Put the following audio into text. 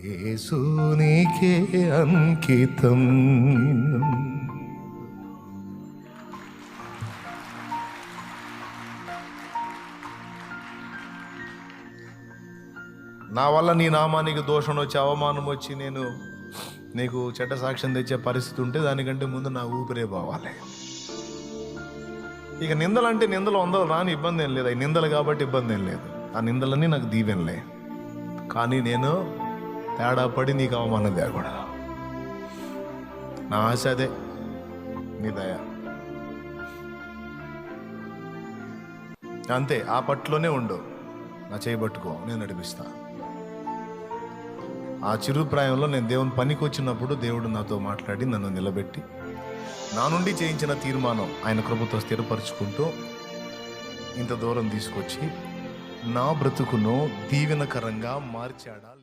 యేసు నీకే అంకితం. నా వల్ల నీ నామానికి దోషం వచ్చి అవమానం వచ్చి నేను నీకు చెడ్డ సాక్ష్యం తెచ్చే పరిస్థితి ఉంటే దానికంటే ముందు నా ఊపిరే పోవాలి. ఇక నిందలు అంటే నిందలు వందలు రాని ఇబ్బంది ఏం లేదు. అవి నిందలు కాబట్టి ఇబ్బంది ఏం లేదు. ఆ నిందలన్నీ నాకు దీవెనలే. కానీ నేను తేడా పడి నీకు అవమానం తేకూడదు. నా ఆశ అదే, నీ దయ అంతే. ఆ పట్టులోనే ఉండు, నా చేయబట్టుకో, నేను నడిపిస్తా. ఆ చిరుప్రాయంలో నేను దేవుని పనికి వచ్చినప్పుడు దేవుడు నాతో మాట్లాడి నన్ను నిలబెట్టి నా నుండి చేయించిన తీర్మానం ఆయన కృపతో స్థిరపరుచుకుంటూ ఇంత దూరం తీసుకొచ్చి నా బ్రతుకును దీవెనకరంగా మార్చాడా.